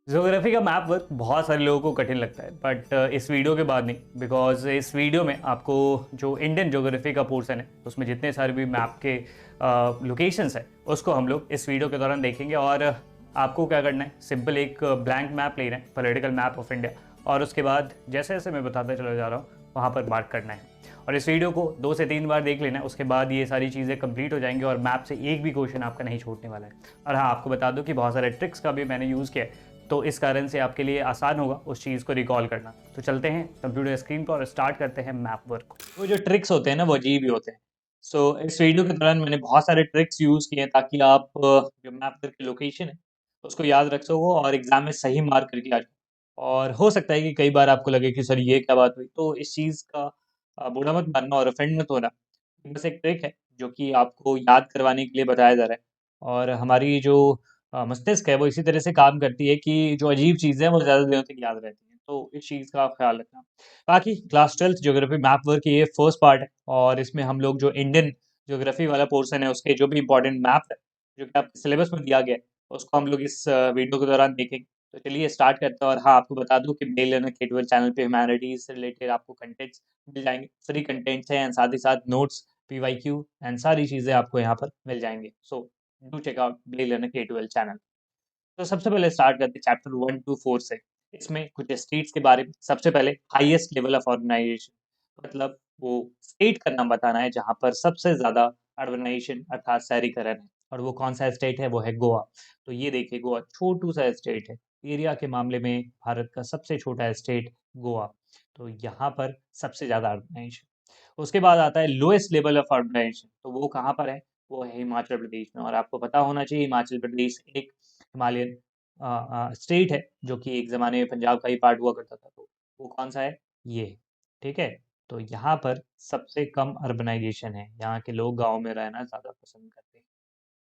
Geography का map work बहुत सारे लोगों को कठिन लगता है बट इस वीडियो के बाद नहीं। बिकॉज इस वीडियो में आपको जो इंडियन ज्योग्राफी का पोर्शन है उसमें जितने सारे भी मैप के लोकेशंस है उसको हम लोग इस वीडियो के दौरान देखेंगे। और आपको क्या करना है, सिंपल एक ब्लैंक मैप लेना है, पॉलिटिकल मैप ऑफ इंडिया, और उसके बाद जैसे जैसे मैं बताता चला जा रहा हूँ वहाँ पर मार्क करना है। और इस वीडियो को 2 से 3 बार देख लेना है, उसके बाद ये सारी चीज़ें कंप्लीट हो जाएंगी और मैप से एक भी क्वेश्चन आपका नहीं छूटने वाला है। और हाँ, आपको बता दूं कि बहुत सारे ट्रिक्स का भी मैंने यूज़ किया है, तो इस कारण से आपके लिए आसान होगा उस चीज़ को रिकॉल करना। तो चलते हैं कंप्यूटर स्क्रीन पर और स्टार्ट करते हैं मैप वर्क। वो जो ट्रिक्स होते हैं ना वो अजीब ही होते हैं। सो इस वीडियो के दौरान मैंने बहुत सारे ट्रिक्स यूज़ किए हैं ताकि आप जो मैप वर्क की लोकेशन है उसको याद रख सको और एग्जाम में सही मार्क करके आ जाओ। और हो सकता है कि कई बार आपको लगे कि सर ये क्या बात हुई, तो इस चीज़ का बुरा मत मानना और ऑफेंड मत होना। बस एक ट्रिक है जो कि आपको याद करवाने के लिए बताया जा रहा है। और हमारी जो मस्तिष्क है वो इसी तरह से काम करती है कि जो अजीब चीज़ें हैं वो ज़्यादा दिनों तक याद रहती हैं। तो इस चीज़ का आप ख्याल रखना। बाकी class 12th geography map work की ये फर्स्ट पार्ट है और इसमें हम लोग जो इंडियन ज्योग्राफी वाला पोर्शन है उसके जो भी इंपॉर्टेंट मैप है जो कि आपके सिलेबस में दिया गया है उसको हम लोग इस वीडियो के दौरान देखेंगे। तो चलिए स्टार्ट करते हैं। और हाँ, आपको बता दूं कि मेल लर्नर केटवेल चैनल पे ह्यूमैनिटीज से रिलेटेड आपको कंटेंट्स मिल जाएंगे, फ्री कंटेंट्स हैं, साथ ही साथ नोट्स, पीवाईक्यू एंड सारी चीज़ें आपको यहाँ पर मिल जाएंगे। So do check out Mel learner Catwell channel. तो सबसे पहले स्टार्ट करते हैं चैप्टर 1 to 4 से। इसमें कुछ स्टेट्स के बारे में। सबसे पहले हाईएस्ट लेवल ऑफ ऑर्गेनाइजेशन, मतलब वो स्टेट का नाम बताना है जहां पर सबसे ज्यादा अर्बनाइजेशन अर्थात शहरीकरण है। और वो कौन सा स्टेट है, वो है गोवा। तो ये देखिए, गोवा छोटू सा स्टेट है, एरिया के मामले में भारत का सबसे छोटा स्टेट गोवा। तो यहाँ पर सबसे ज्यादा अर्बनाइजेशन। उसके बाद आता है लोएस्ट लेवल ऑफ ऑर्गेनाइजेशन, तो वो कहाँ पर है, वो है हिमाचल प्रदेश में। और आपको पता होना चाहिए हिमाचल प्रदेश एक हिमालयन स्टेट है जो कि एक ज़माने में पंजाब का ही पार्ट हुआ करता था। तो वो कौन सा है, ये। ठीक है। तो यहाँ पर सबसे कम अर्बनाइजेशन है, यहाँ के लोग गाँव में रहना ज़्यादा पसंद करते हैं।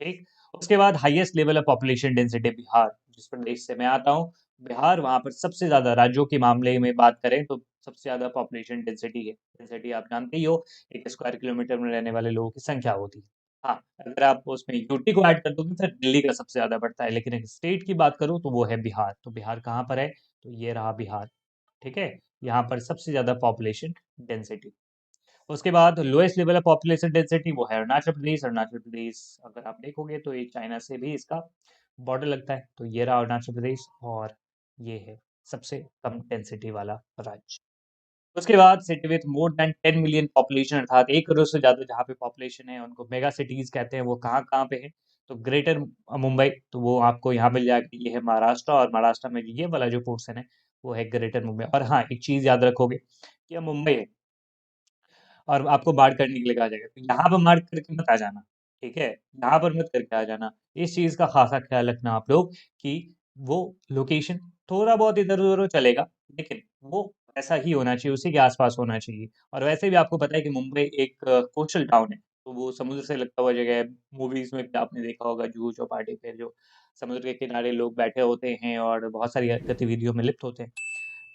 ठीक। उसके बाद highest level of population density Bihar, जिस प्रदेश से मैं आता हूँ बिहार, वहाँ पर सबसे ज़्यादा राज्यों के मामले में बात करें तो सबसे ज़्यादा पॉपुलेशन डेंसिटी है। डेंसिटी आप जानते ही हो, एक स्क्वायर किलोमीटर में रहने वाले लोगों की संख्या होती है। हाँ, अगर आप उसमें यूटी को ऐड कर दोगे फिर दिल्ली का सबसे ज़्यादा बढ़ता है, लेकिन एक स्टेट की बात करूँ तो वो है बिहार। तो बिहार कहाँ पर है, तो ये रहा बिहार। ठीक है। यहाँ पर सबसे ज़्यादा पॉपुलेशन डेंसिटी। उसके बाद lowest level of population density वो है अरुणाचल प्रदेश। अरुणाचल प्रदेश अगर आप देखोगे तो ये चाइना से भी इसका बॉर्डर लगता है। तो ये रहा अरुणाचल प्रदेश और ये है सबसे कम डेंसिटी वाला राज्य। उसके बाद city with more than 10 million population, अर्थात 1 करोड़ से ज्यादा जहाँ पे पॉपुलेशन है उनको मेगा सिटीज कहते हैं। वो कहाँ कहाँ पे है, तो ग्रेटर मुंबई, तो वो आपको यहाँ मिल जाएगा, ये है महाराष्ट्र। और महाराष्ट्र में ये वाला जो पोर्शन है वो है ग्रेटर मुंबई। और हाँ, एक चीज याद रखोगे कि अब मुंबई है और आपको मार्क करने के लिए कहा जाएगा, तो यहाँ पर मार्क करके मत आ जाना। ठीक है, यहाँ पर मत करके आ जाना। इस चीज़ का खासा ख्याल रखना आप लोग कि वो लोकेशन थोड़ा बहुत इधर-उधर चलेगा, लेकिन वो ऐसा ही होना चाहिए, उसी के आस-पास होना चाहिए। और वैसे भी आपको पता है कि मुंबई एक कोस्टल टाउन है, तो वो समुद्र से लगता हुआ जगह है। मूवीज़ में भी आपने देखा होगा जुहू चौपाटी पे जो समुद्र के किनारे लोग बैठे होते हैं और बहुत सारी गतिविधियों में लिप्त होते हैं।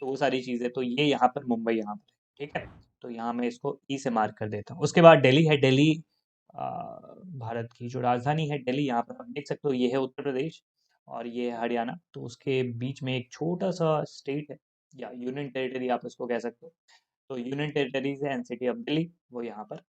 तो वो सारी चीज़ें, तो ये यहाँ पर मुंबई यहाँ पर है। ठीक है। तो यहाँ मैं इसको ई से मार्क कर देता हूँ। उसके बाद दिल्ली है। दिल्ली भारत की जो राजधानी है दिल्ली, यहाँ पर आप देख सकते हो ये है उत्तर प्रदेश और ये है हरियाणा। तो उसके बीच में एक छोटा सा स्टेट है या यूनियन टेरिटरी आप इसको कह सकते हो। तो यूनियन टेरिटरीज है एंड सिटी ऑफ दिल्ली वो यहाँ पर।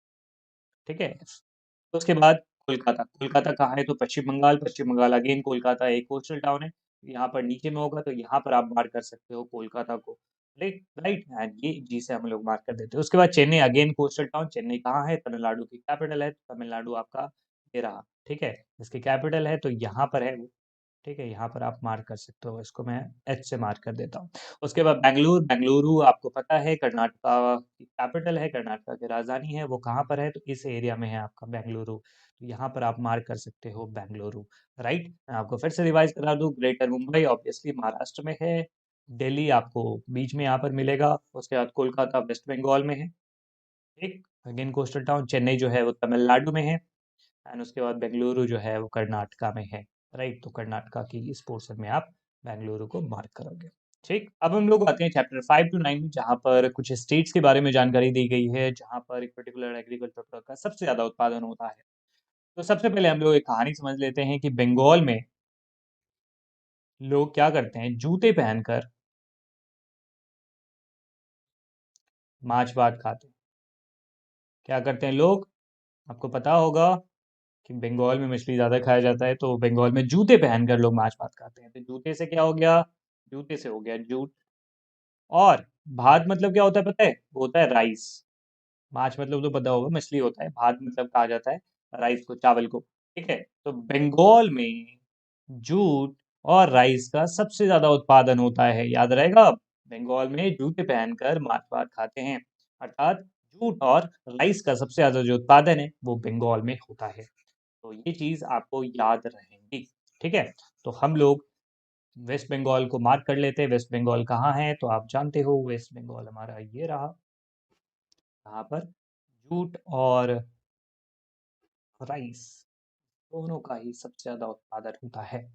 ठीक है। तो उसके बाद कोलकाता। कोलकाता कहाँ है, तो पश्चिम बंगाल। पश्चिम बंगाल अगेन कोलकाता एक कोस्टल टाउन है, यहाँ पर नीचे में होगा, तो यहाँ पर आप मार्क कर सकते हो कोलकाता को। राइट राइट, एंड ये जी से हम लोग मार्क कर देते हैं। उसके बाद Chennai again coastal town. Chennai कहाँ है, तमिलनाडु की कैपिटल है। तमिलनाडु आपका ये रहा। ठीक है, इसकी कैपिटल है तो यहाँ पर है वो। ठीक है, यहाँ पर आप मार्क कर सकते हो, इसको मैं एच से मार्क कर देता हूँ। उसके बाद बेंगलुरु। बेंगलुरु आपको पता है कर्नाटका की कैपिटल है, कर्नाटका की राजधानी है। वो कहाँ पर है, तो इस एरिया में है आपका बेंगलुरु। तो यहाँ पर आप मार्क कर सकते हो बेंगलुरु। राइट, मैं आपको फिर से रिवाइज करा दूं, ग्रेटर मुंबई ऑब्वियसली महाराष्ट्र में है। दिल्ली आपको बीच में यहाँ पर मिलेगा। उसके बाद कोलकाता वेस्ट बंगाल में है। ठीक, अगेन कोस्टल टाउन। चेन्नई जो है वो तमिलनाडु में है एंड उसके बाद बेंगलुरु जो है वो कर्नाटका में है। राइट, तो कर्नाटका की इस पोर्शन में आप बेंगलुरु को मार्क करोगे। ठीक, अब हम लोग आते हैं चैप्टर 5 to 9 में, जहाँ पर कुछ स्टेट्स के बारे में जानकारी दी गई है जहाँ पर एक पर्टिकुलर एग्रीकल्चर प्रोडक्ट का सबसे ज्यादा उत्पादन होता है। तो सबसे पहले हम लोग एक कहानी समझ लेते हैं कि बंगाल में लोग क्या करते हैं, जूते पहनकर माछ भात खाते हैं। क्या करते हैं लोग, आपको पता होगा कि बंगाल में मछली ज़्यादा खाया जाता है, तो बंगाल में जूते पहनकर लोग माछ भात खाते हैं। तो जूते से क्या हो गया, जूते से हो गया जूट। और भात मतलब क्या होता है पता है, वो होता है राइस। माछ मतलब तो पता होगा मछली होता है, भात मतलब कहा जाता है राइस को, चावल को। ठीक है, तो बंगाल में जूट और राइस का सबसे ज्यादा उत्पादन होता है, याद रहेगा अब। बंगाल में जूते पहनकर माछ भात खाते हैं, अर्थात जूट और राइस का सबसे ज्यादा जो उत्पादन है वो बंगाल में होता है। तो ये चीज आपको याद रहेगी। ठीक है, तो हम लोग वेस्ट बंगाल को मार्क कर लेते हैं। वेस्ट बंगाल कहाँ है, तो आप जानते हो वेस्ट बंगाल हमारा ये रहा। यहाँ पर जूट और राइस दोनों का ही सबसे ज्यादा उत्पादन होता है।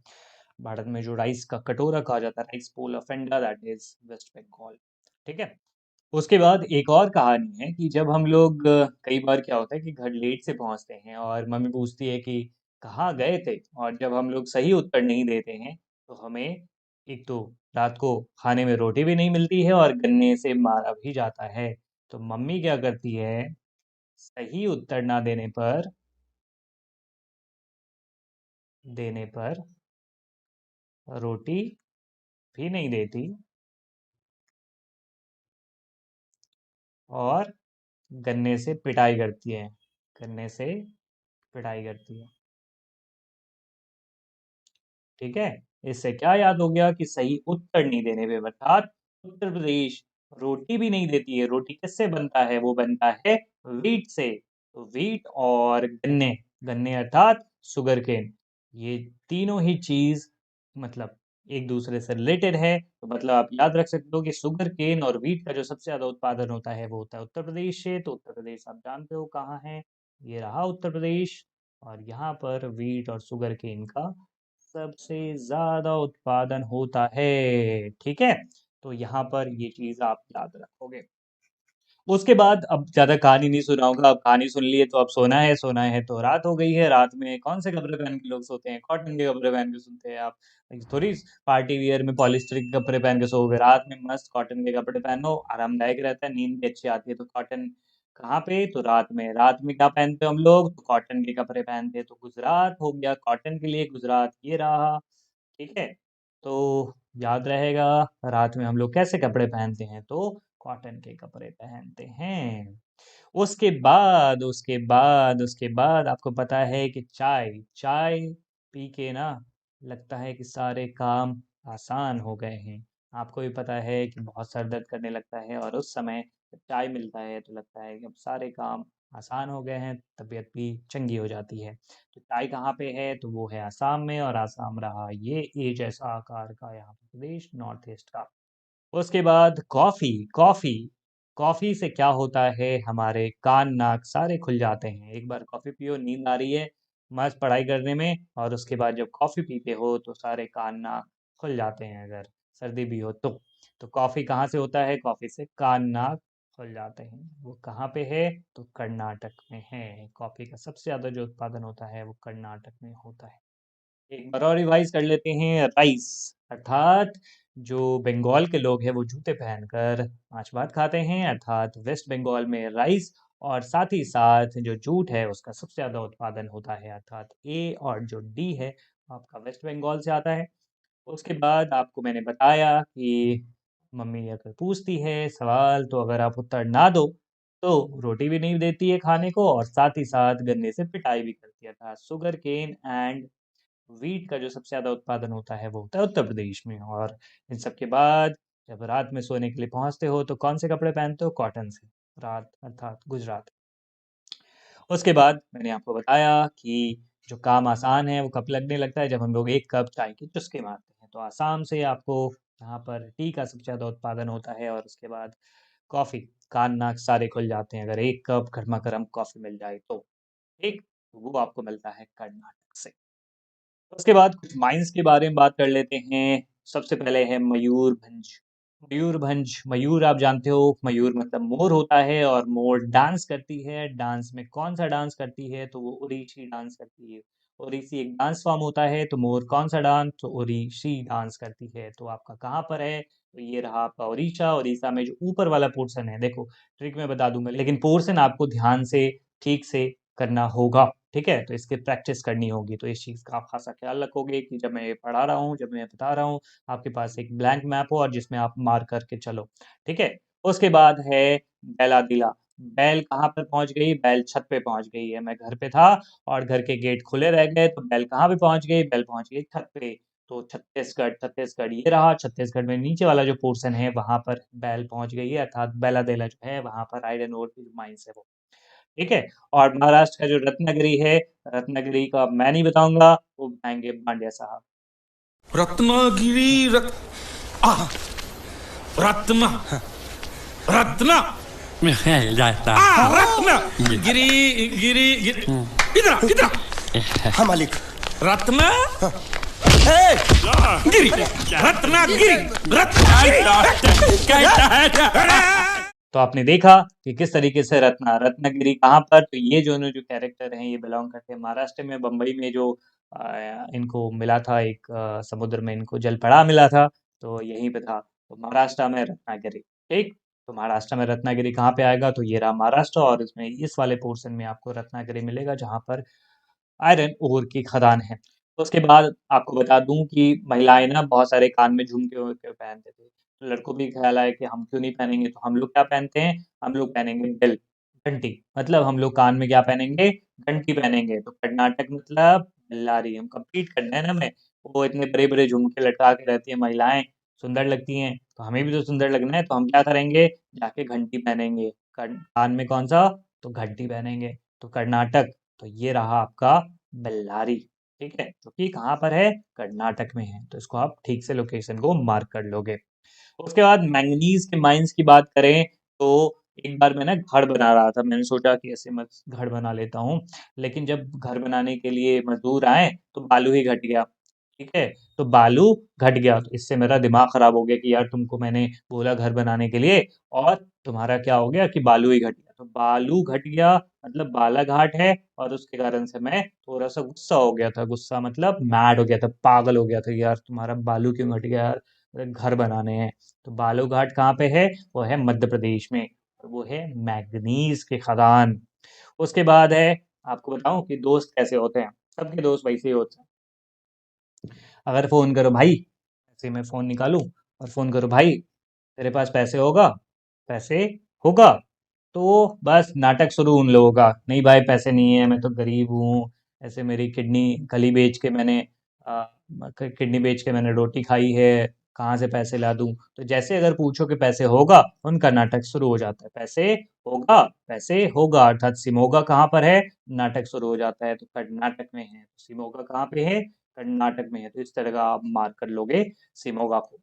भारत में जो राइस का कटोरा कहा जाता है, rice bowl of India, that is West Bengal. ठीक है, उसके बाद एक और कहानी है कि जब हम लोग कई बार क्या होता है कि घर लेट से पहुंचते हैं और मम्मी पूछती है कि कहाँ गए थे, और जब हम लोग सही उत्तर नहीं देते हैं तो हमें एक तो रात को खाने में रोटी भी नहीं मिलती है और गन्ने से मारा भी जाता है। तो मम्मी क्या करती है, सही उत्तर ना देने पर रोटी भी नहीं देती और गन्ने से पिटाई करती है, गन्ने से पिटाई करती है। ठीक है, इससे क्या याद हो गया कि सही उत्तर नहीं देने पे, अर्थात उत्तर प्रदेश रोटी भी नहीं देती है। रोटी किससे बनता है, वो बनता है वीट से। तो वीट और गन्ने, गन्ने अर्थात सुगर केन, ये तीनों ही चीज मतलब एक दूसरे से रिलेटेड है। तो मतलब आप याद रख सकते हो कि शुगर केन और वीट का जो सबसे ज्यादा उत्पादन होता है वो होता है उत्तर प्रदेश से। तो उत्तर प्रदेश आप जानते हो कहाँ है, ये रहा उत्तर प्रदेश। और यहाँ पर वीट और शुगर केन का सबसे ज्यादा उत्पादन होता है। ठीक है, तो यहाँ पर ये चीज आप याद रखोगे। उसके बाद अब ज्यादा कहानी नहीं सुनाऊंगा, अब कहानी सुन लिए तो अब सोना है, सोना है। तो रात हो गई है, रात में कौन से कपड़े पहन के लोग सोते हैं, कॉटन के कपड़े पहन के सोते हैं आप। थोड़ी पार्टी वियर में पॉलिस्टर के कपड़े पहन के सोओगे, रात में मस्त कॉटन के कपड़े पहनो, आरामदायक रहता है, नींद भी अच्छी आती है। तो कॉटन कहाँ पे, तो रात में। रात में क्या पहनते हो हम लोग, तो कॉटन के कपड़े पहनते हैं। तो गुजरात हो गया कॉटन के लिए, गुजरात ये रहा। ठीक है, तो याद रहेगा रात में हम लोग कैसे कपड़े पहनते हैं, तो कॉटन के कपड़े पहनते हैं। उसके बाद आपको पता है कि चाय चाय पी के ना लगता है कि सारे काम आसान हो गए हैं। आपको भी पता है कि बहुत सर दर्द करने लगता है, और उस समय जब चाय मिलता है तो लगता है कि अब सारे काम आसान हो गए हैं, तबीयत भी चंगी हो जाती है। तो चाय कहाँ पे है, तो वो है आसाम में, और आसाम रहा ये ए जैसा आकार का यहाँ पे प्रदेश नॉर्थ ईस्ट का। उसके बाद कॉफी कॉफी कॉफी से क्या होता है, हमारे कान नाक सारे खुल जाते हैं। एक बार कॉफी पियो, नींद आ रही है मस्त पढ़ाई करने में, और उसके बाद जब कॉफी पीते हो तो सारे कान नाक खुल जाते हैं, अगर सर्दी भी हो तो कॉफी कहाँ से होता है, कॉफी से कान नाक खुल जाते हैं। वो कहाँ पे है, तो कर्नाटक में है। कॉफी का सबसे ज्यादा जो उत्पादन होता है वो कर्नाटक में होता है। एक बार और रिवाइज कर लेते हैं, राइस अर्थात जो बंगाल के लोग हैं वो जूते पहनकर माछ भात खाते हैं, अर्थात वेस्ट बंगाल में राइस। और साथ ही साथ जो जूट है उसका सबसे ज्यादा उत्पादन होता है, अर्थात ए और जो डी है आपका वेस्ट बंगाल से आता है। उसके बाद आपको मैंने बताया कि मम्मी अगर पूछती है सवाल तो अगर आप उत्तर ना दो तो रोटी भी नहीं देती है खाने को, और साथ ही साथ गन्ने से पिटाई भी करती है, था शुगर केन एंड वीट का जो सबसे ज़्यादा उत्पादन होता है वो होता है उत्तर प्रदेश में। और इन सब के बाद जब रात में सोने के लिए पहुंचते हो तो कौन से कपड़े पहनते हो, कॉटन से, रात अर्थात गुजरात। उसके बाद मैंने आपको बताया कि जो काम आसान है वो कब लगने लगता है, जब हम लोग एक कप चाय की चुस्की मारते हैं। तो आसाम से आपको यहाँ पर टी का सबसे ज़्यादा उत्पादन होता है, और उसके बाद कॉफ़ी, कान नाक सारे खुल जाते हैं अगर एक कप गर्मा गर्म कॉफ़ी मिल जाए तो। एक वो आपको मिलता है कर्नाटक से। उसके बाद कुछ माइंस के बारे में बात कर लेते हैं। सबसे पहले है मयूरभंज। मयूरभंज, मयूर आप जानते हो, मयूर मतलब मोर होता है, और मोर डांस करती है। डांस में कौन सा डांस करती है, तो वो उड़ीसी डांस करती है। ओडिसी एक डांस फॉर्म होता है, तो मोर कौन सा डांस? तो ओडिसी डांस करती है। तो आपका कहाँ पर है? तो ये रहा आपका ओडिशा। ओडिशा में जो ऊपर वाला पोर्शन है, देखो ट्रिक मैं बता दूंगा, लेकिन पोर्शन आपको ध्यान से ठीक से करना होगा, ठीक है? तो इसकी प्रैक्टिस करनी होगी। तो इस चीज़ का आप खासा ख्याल रखोगे कि जब मैं ये पढ़ा रहा हूँ, जब मैं बता रहा हूँ, आपके पास एक ब्लैंक मैप हो और जिसमें आप मार्क करके चलो, ठीक है? उसके बाद है बैलादिला। बैल कहाँ पर पहुंच गई? बैल छत पे पहुंच गई है। मैं घर पे था और घर के गेट खुले रह गए, तो बैल कहाँ पे पहुंच गई? बैल पहुंच गई छत पे। तो छत्तीसगढ़, छत्तीसगढ़ ये रहा। छत्तीसगढ़ में नीचे वाला जो पोर्शन है वहां पर बैल पहुंच गई है, अर्थात बैलादेला जो है वहां पर आयरन ओर की जो माइंस है वो, ठीक है? और महाराष्ट्र का जो रत्नागिरी है, रत्नागिरी का मैं नहीं बताऊंगा, वो बताएंगे पांड्या साहब। रत्नागिरी आ, रत्ना रत्ना जाता रत्ना गिरी गिरी गिरी इधर इधर हाँ मालिक। रत्ना ए, गिरी रत्नागिरी तो आपने देखा कि किस तरीके से रत्नागिरी कहाँ पर, तो ये जो कैरेक्टर हैं ये बिलोंग करते हैं महाराष्ट्र में। बम्बई में जो इनको मिला था एक समुद्र में इनको जलपड़ा मिला था, तो यहीं पे था। तो महाराष्ट्र में रत्नागिरी, ठीक। तो महाराष्ट्र में रत्नागिरी कहाँ पे आएगा? तो ये रहा महाराष्ट्र, और इसमें इस वाले पोर्शन में आपको रत्नागिरी मिलेगा जहाँ पर आयरन ओर की खदान है। तो उसके बाद आपको बता दूं कि महिलाएं ना बहुत सारे कान में झुमके उमके पहनते थे। तो लड़कों भी ख्याल आया कि हम क्यों नहीं पहनेंगे, तो हम लोग क्या पहनते हैं? हम लोग पहनेंगे बेल, घंटी। मतलब हम लोग कान में क्या पहनेंगे? घंटी पहनेंगे। तो कर्नाटक मतलब बेल्लारी। हम कंप्लीट करना है ना हमें। वो इतने बड़े बड़े झुमके लटका के रहती है महिलाएं, सुंदर लगती हैं, तो हमें भी तो सुंदर लगना है। तो हम क्या करेंगे? जाके घंटी पहनेंगे। कान में कौन सा? तो घंटी पहनेंगे। तो कर्नाटक, तो ये रहा आपका बेल्लारी, ठीक है? तो ये कहाँ पर है? कर्नाटक में है। तो इसको आप ठीक से लोकेशन को मार्क कर लोगे। उसके बाद मैंगनीज के माइंस की बात करें, तो एक बार मैं ना घर बना रहा था। मैंने सोचा कि ऐसे मत घर बना लेता हूँ, लेकिन जब घर बनाने के लिए मजदूर आए तो बालू ही घट गया, ठीक है? तो बालू घट गया, तो इससे मेरा दिमाग खराब हो गया कि यार तुमको मैंने बोला घर बनाने के लिए और तुम्हारा क्या हो गया कि बालू ही घट गया। तो बालू घट गया मतलब बालाघाट है, और उसके कारण से मैं थोड़ा सा गुस्सा हो गया था। गुस्सा मतलब मैड हो गया था, पागल हो गया था कि यार तुम्हारा बालू क्यों घट गया यार, घर बनाने हैं। तो बालूघाट कहाँ पे है? वो है मध्य प्रदेश में, और वो है मैग्नीज के खदान। उसके बाद है, आपको बताऊं कि दोस्त कैसे होते हैं। सबके दोस्त वैसे ही होते हैं। अगर फोन करो भाई, ऐसे मैं फोन निकालूं और फोन करो भाई, तेरे पास पैसे होगा? पैसे होगा? तो बस नाटक शुरू उन लोगों का, नहीं भाई पैसे नहीं है, मैं तो गरीब हूँ, ऐसे मेरी किडनी खली बेच के मैंने किडनी बेच के मैंने रोटी खाई है, कहाँ से पैसे ला दूं? तो जैसे अगर पूछो कि पैसे होगा, उनका नाटक शुरू हो जाता है। पैसे होगा, पैसे होगा, अर्थात सिमोगा कहाँ पर है? नाटक शुरू हो जाता है। तो कर्नाटक में है। तो सिमोगा कहाँ पे है? कर्नाटक में है। तो इस तरह का आप मार्क कर लोगे सिमोगा को।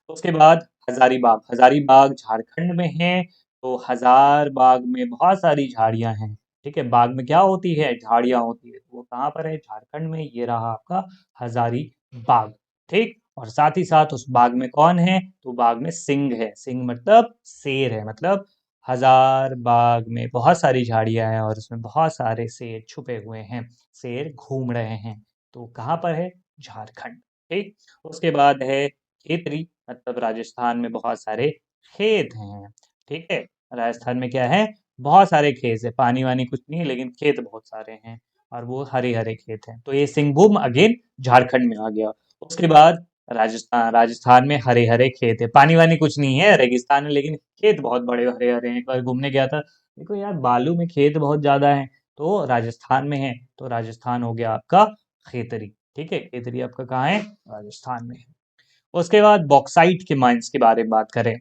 उसके बाद हजारीबाग। हजारीबाग झारखंड में है। तो हजार बाग में बहुत सारी झाड़ियां हैं, ठीक है? बाग में क्या होती है? झाड़ियां होती है। तो वो कहाँ पर है? झारखंड में। ये रहा आपका हजारी बाग, ठीक। और साथ ही साथ उस बाग में कौन है? तो बाग में सिंह है। सिंह मतलब शेर है। मतलब हजार बाग में बहुत सारी झाड़ियां हैं और उसमें बहुत सारे शेर छुपे हुए हैं, शेर घूम रहे हैं। तो कहाँ पर है? झारखंड, ठीक। उसके बाद है खेतरी, मतलब राजस्थान में बहुत सारे खेत हैं, ठीक है? राजस्थान में क्या है? बहुत सारे खेत है, पानी वानी कुछ नहीं है लेकिन खेत बहुत सारे हैं, और वो हरे हरे खेत हैं। तो ये सिंहभूम अगेन झारखंड में आ गया। उसके बाद राजस्थान। राजस्थान में हरे हरे खेत है, पानी वानी कुछ नहीं है, रेगिस्तान है, लेकिन खेत बहुत बड़े हरे हरे हैं। एक बार घूमने गया था, देखो यार बालू में खेत बहुत ज्यादा है, तो राजस्थान में है। तो राजस्थान हो गया आपका खेतरी, ठीक है? खेतरी आपका कहाँ है? राजस्थान में है। उसके बाद बॉक्साइट के माइंस के बारे में बात करें,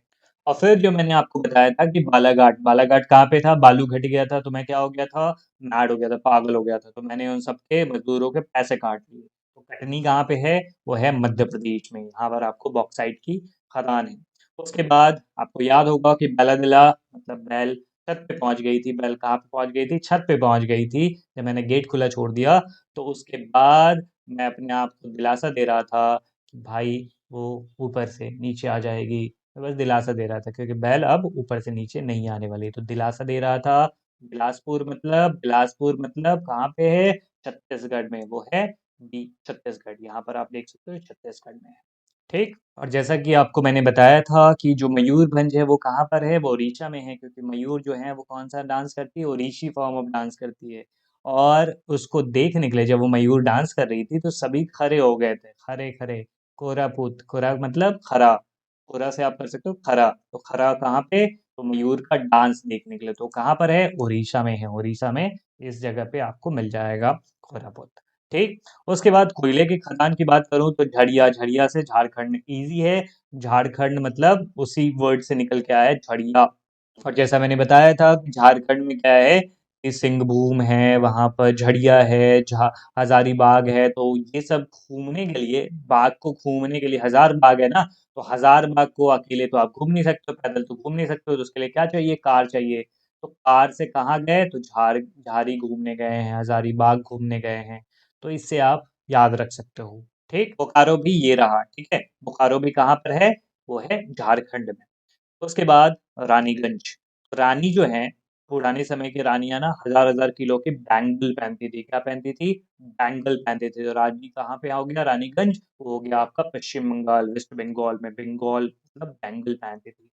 और फिर जो मैंने आपको बताया था कि बालाघाट। बालाघाट कहाँ पे था? बालू घट गया था, तो मैं क्या हो गया था? मैड हो गया था, पागल हो गया था। तो मैंने उन सबके मजदूरों के पैसे काट लिए। तो कटनी कहाँ पे है? वो है मध्य प्रदेश में। यहाँ पर आपको बॉक्साइट की खदान है। उसके बाद आपको याद होगा कि बैलादिला मतलब बैल छत पे पहुंच गई थी। बैल कहाँ पे पहुंच गई थी? छत पे पहुंच गई थी जब मैंने गेट खुला छोड़ दिया। तो उसके बाद मैं अपने आप को दिलासा दे रहा था कि भाई वो ऊपर से नीचे आ जाएगी। मैं बस दिलासा दे रहा था क्योंकि बैल अब ऊपर से नीचे नहीं आने वाली, तो दिलासा दे रहा था। बिलासपुर मतलब कहाँ पे है? छत्तीसगढ़ में, वो है बी छत्तीसगढ़। यहाँ पर आप देख सकते हो छत्तीसगढ़ में है। ठीक। और जैसा कि आपको मैंने बताया था कि जो मयूरभंज है वो कहाँ पर है, वो ओडिशा में है, क्योंकि मयूर जो है वो कौन सा डांस करती है, ओडिशी फॉर्म ऑफ डांस करती है। और उसको देखने के लिए जब वो मयूर डांस कर रही थी तो सभी खड़े हो गए थे, खड़े खड़े। कोरापुत, कोरा मतलब खरा, कोरा से आप कर सकते हो खरा, तो खरा कहाँ पे, तो मयूर का डांस देखने के लिए। तो कहाँ पर है, उड़ीसा में है, उड़ीसा में इस जगह पे आपको मिल जाएगा कोरापुत। ठीक। उसके बाद कोयले की खदान की बात करूं तो झड़िया, झड़िया से झारखंड, इजी है। झारखंड मतलब उसी वर्ड से निकल के आया है, झड़िया। और जैसा मैंने बताया था कि झारखंड में क्या है कि सिंहभूम है, वहां पर झड़िया है, हजारीबाग है। तो ये सब घूमने के लिए, बाग को घूमने के लिए, हजार बाग है ना, तो हजार बाग को अकेले तो आप घूम नहीं सकते हो, पैदल तो घूम नहीं सकते हो, तो उसके लिए क्या चाहिए, कार चाहिए। तो कार से कहाँ गए, तो झारी घूमने गए हैं, हजारीबाग घूमने गए हैं। तो इससे आप याद रख सकते हो। ठीक। बोकारो भी ये रहा, ठीक है, बोकारो भी कहाँ पर है, वो है झारखंड में। उसके बाद रानीगंज। रानी जो है, पुराने समय की रानियां ना हजार हजार किलो के बैंगल पहनती थी। क्या पहनती थी, बैंगल पहनती थी। तो रानी कहाँ पे हो गया, रानीगंज, वो हो गया आपका पश्चिम बंगाल, वेस्ट बंगाल में। बंगाल मतलब बैंगल पहनती थी।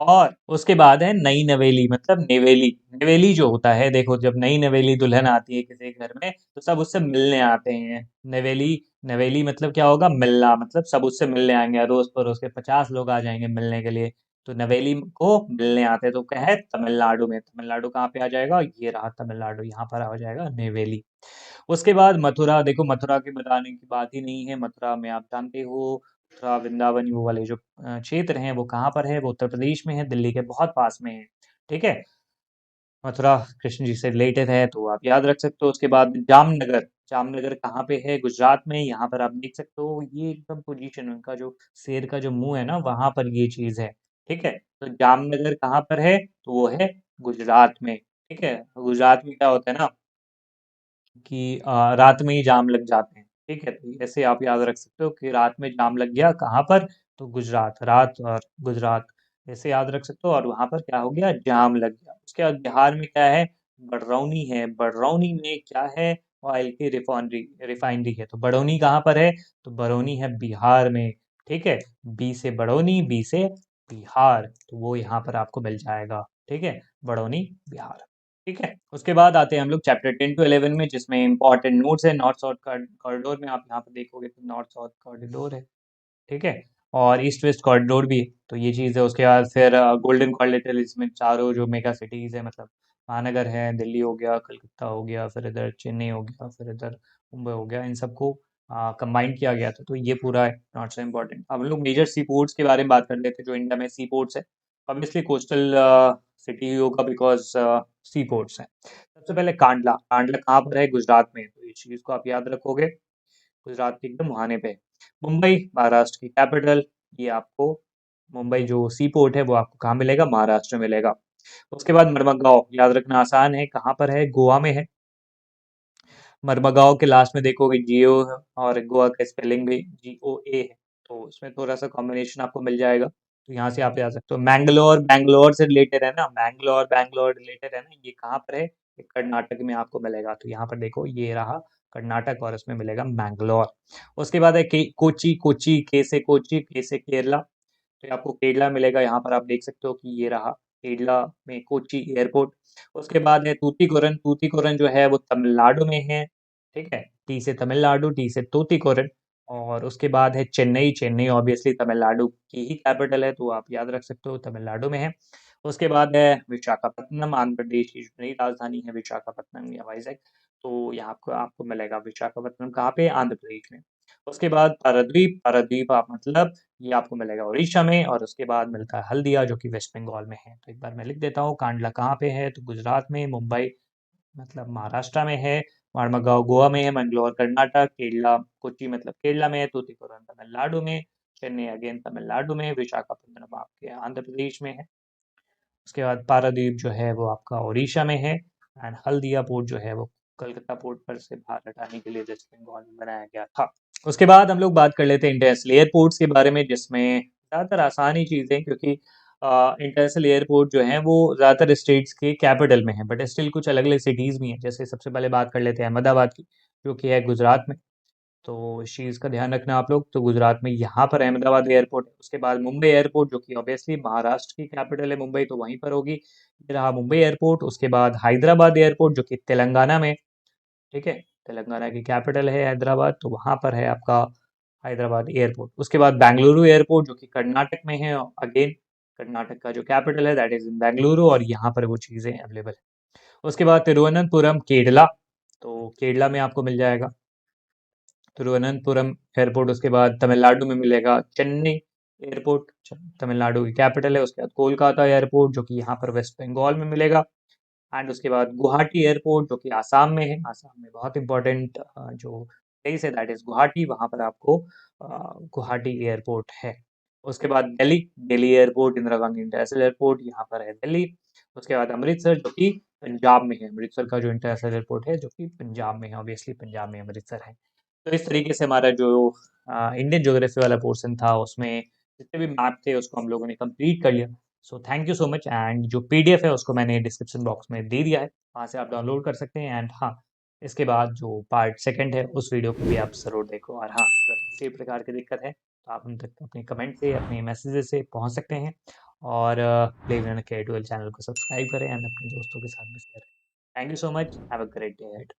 और उसके बाद है नई नवेली, मतलब नेवेली। नेवेली जो होता है, देखो जब नई नवेली दुल्हन आती है किसी घर में तो सब उससे मिलने आते हैं। नवेली, नवेली मतलब क्या होगा, मिलना, मतलब सब उससे मिलने आएंगे, अड़ोस पड़ोस के 50 लोग आ जाएंगे मिलने के लिए। तो नवेली को मिलने आते हैं, तो क्या है, तमिलनाडु में। तमिलनाडु कहाँ पे आ जाएगा, ये रहा तमिलनाडु, यहाँ पर आ जाएगा नेवेली। उसके बाद मथुरा, देखो मथुरा की बताने की बात ही नहीं है। मथुरा में आप जानते हो, मथुरा वृंदावन वो वाले जो क्षेत्र हैं वो कहाँ पर है, वो उत्तर प्रदेश में है, दिल्ली के बहुत पास में है। ठीक है। मथुरा कृष्ण जी से रिलेटेड है, तो आप याद रख सकते हो। उसके बाद जामनगर, जामनगर कहाँ पे है, गुजरात में। यहाँ पर आप देख सकते हो, ये एकदम पोजीशन, उनका जो शेर का जो मुंह है ना, वहां पर ये चीज है। ठीक है। तो जामनगर कहाँ पर है, तो वो है गुजरात में। ठीक है। गुजरात में क्या होता है ना कि रात में ही जाम लग जाते हैं। ठीक है। तो ऐसे आप याद रख सकते हो कि रात में जाम लग गया कहाँ पर, तो गुजरात, रात और गुजरात, ऐसे याद रख सकते हो। और वहां पर क्या हो गया, जाम लग गया। उसके बाद बिहार में क्या है, बड़रौनी है। बड़रौनी में क्या है, ऑयल की रिफाइनरी, रिफाइनरी है। तो बड़ौनी कहाँ पर है, तो बरौनी है बिहार में। ठीक है। बी से बड़ौनी, बी से बिहार, तो वो यहाँ पर आपको मिल जाएगा। ठीक है। बड़ौनी बिहार। ठीक है। उसके बाद आते हैं हम लोग चैप्टर 10 to 11 में, जिसमें इंपॉर्टेंट नोट्स है। नॉर्थ साउथ कॉरिडोर में आप यहाँ पर देखोगे तो नॉर्थ साउथ कॉरिडोर है। ठीक है। और ईस्ट वेस्ट कॉरिडोर भी है, तो ये चीज़ है। उसके बाद फिर गोल्डन कॉरिडोर, इसमें चारों जो मेगा सिटीज़ है, मतलब महानगर है, दिल्ली हो गया, कलकत्ता हो गया, फिर इधर चेन्नई हो गया, फिर इधर मुंबई हो गया, इन सबको कंबाइन किया गया था। तो ये पूरा है नॉट सो इम्पोर्टेंट। अब हम लोग मेजर सी पोर्ट्स के बारे में बात कर लेते हैं, जो इंडिया में सी पोर्ट्स है। ऑब्वियसली कोस्टल सिटी होगा, बिकॉज सी पोर्ट्स है। सबसे पहले कांडला, कांडला कहाँ पर है, गुजरात में है। तो इस चीज़ को आप याद रखोगे, गुजरात के एकदम मुहाने पे है। मुंबई महाराष्ट्र की कैपिटल, ये आपको मुंबई जो सी पोर्ट है वो आपको कहाँ मिलेगा, महाराष्ट्र में मिलेगा। उसके बाद मरमगांव, याद रखना आसान है, कहाँ पर है, गोवा में है। मरमगांव के लास्ट में देखोगे जियो, और गोवा का स्पेलिंग भी GOA है। तो उसमें थोड़ा सा कॉम्बिनेशन आपको मिल जाएगा, तो यहाँ से आप जा सकते हो। मैंगलोर, बैंगलोर से रिलेटेड है ना, मैंगलोर बैंगलोर रिलेटेड है ना, ये कहाँ पर है, ये कर्नाटक में आपको मिलेगा। तो यहाँ पर देखो, ये रहा कर्नाटक, और इसमें मिलेगा मैंगलोर। उसके बाद है कोची, कोची के से कोची, के से केरला, तो ये आपको केरला मिलेगा। यहाँ पर आप देख सकते हो कि ये रहा केरला में कोची एयरपोर्ट। उसके बाद है तूतीकोरन, तूतीकोरन जो है वो तमिलनाडु में है। ठीक है। टी से तमिलनाडु, टी से तूतीकोरन। और उसके बाद है चेन्नई, चेन्नई ऑब्वियसली तमिलनाडु की ही कैपिटल है, तो आप याद रख सकते हो तमिलनाडु में है। उसके बाद है विशाखापत्तनम, आंध्र प्रदेश की जो नई राजधानी है विशाखापत्तनम या वाइजैक। तो यहाँ आपको आपको मिलेगा विशाखापत्तनम, कहाँ पे, आंध्र प्रदेश में। उसके बाद पारादीप, पारादीप आप मतलब ये आपको मिलेगा उड़ीसा में। और उसके बाद मिलता है हल्दिया, जो कि वेस्ट बंगाल में है। तो एक बार मैं लिख देता हूँ, कांडला कहाँ पे है, तो गुजरात में। मुंबई मतलब महाराष्ट्र में है। मडगांव गोवा में है। मंगलोर कर्नाटक। केरला कोच्चि मतलब केरला में है। तूतीकोरन तमिलनाडु में। चेन्नई अगेन तमिलनाडु में। विशाखापत्तनम आपके आंध्र प्रदेश में है। उसके बाद पारादीप जो है वो आपका उड़ीसा में है। एंड हल्दिया पोर्ट जो है वो कलकत्ता पोर्ट पर से बाहर हटाने के लिए वेस्ट बंगाल में बनाया गया था। उसके बाद हम लोग बात कर लेते हैं इंटरनेशनल एयरपोर्ट्स के बारे में, जिसमें ज़्यादातर आसान ही चीज़ें, क्योंकि इंटरनेशनल एयरपोर्ट जो हैं वो ज़्यादातर स्टेट्स के कैपिटल में हैं, बट स्टिल कुछ अलग-अलग सिटीज़ भी हैं। जैसे सबसे पहले बात कर लेते हैं अहमदाबाद की, जो कि है गुजरात में। तो इस चीज़ का ध्यान रखना आप लोग। तो गुजरात में यहाँ पर अहमदाबाद एयरपोर्ट है। उसके बाद मुंबई एयरपोर्ट, जो कि ऑब्वियसली महाराष्ट्र की कैपिटल है मुंबई, तो वहीं पर होगी। ये रहा मुंबई एयरपोर्ट। उसके बाद हैदराबाद एयरपोर्ट, जो कि तेलंगाना में, ठीक है? तेलंगाना की कैपिटल है हैदराबाद, तो वहाँ पर है आपका हैदराबाद एयरपोर्ट। उसके बाद बेंगलुरु एयरपोर्ट, जो कि कर्नाटक में है। अगेन कर्नाटक का जो कैपिटल है दैट इज़ इन बेंगलुरु, और यहाँ पर वो चीज़ें अवेलेबल है। उसके बाद तिरुवनंतपुरम, केरला, तो केरला में आपको मिल जाएगा तिरुवनंतपुरम एयरपोर्ट। उसके बाद तमिलनाडु में मिलेगा चेन्नई एयरपोर्ट, तमिलनाडु की कैपिटल है। उसके बाद कोलकाता एयरपोर्ट, जो कि यहाँ पर वेस्ट बंगाल में मिलेगा। एंड उसके बाद गुवाहाटी एयरपोर्ट, जो कि आसाम में है। आसाम में बहुत इंपॉर्टेंट जो प्लेस है दैट इज गुवाहाटी, वहाँ पर आपको गुवाहाटी एयरपोर्ट है। उसके बाद Delhi, Delhi airport, Indira Gandhi international airport, यहाँ पर है दिल्ली। उसके बाद अमृतसर, जो कि पंजाब में है। अमृतसर का जो इंटरनेशनल एयरपोर्ट है, जो कि पंजाब में है, ऑब्वियसली पंजाब में अमृतसर है। तो इस तरीके से हमारा जो इंडियन ज्योग्राफी वाला पोर्शन था, उसमें जितने भी मैप थे उसको हम लोगों ने कंप्लीट कर लिया। So thank you so much. And जो पीडीएफ है उसको मैंने डिस्क्रिप्शन बॉक्स में दे दिया है, वहाँ से आप डाउनलोड कर सकते हैं। एंड हाँ, इसके बाद जो पार्ट सेकंड है उस वीडियो को भी आप ज़रूर देखो। और हाँ, अगर किसी प्रकार की दिक्कत है तो आप हम तक अपने कमेंट से, अपने मैसेजेस से पहुँच सकते हैं। और प्ले विनर के ट्वेल्व चैनल को सब्सक्राइब करें एंड अपने दोस्तों के साथ भी शेयर करें। Thank you so much. Have a great day ahead.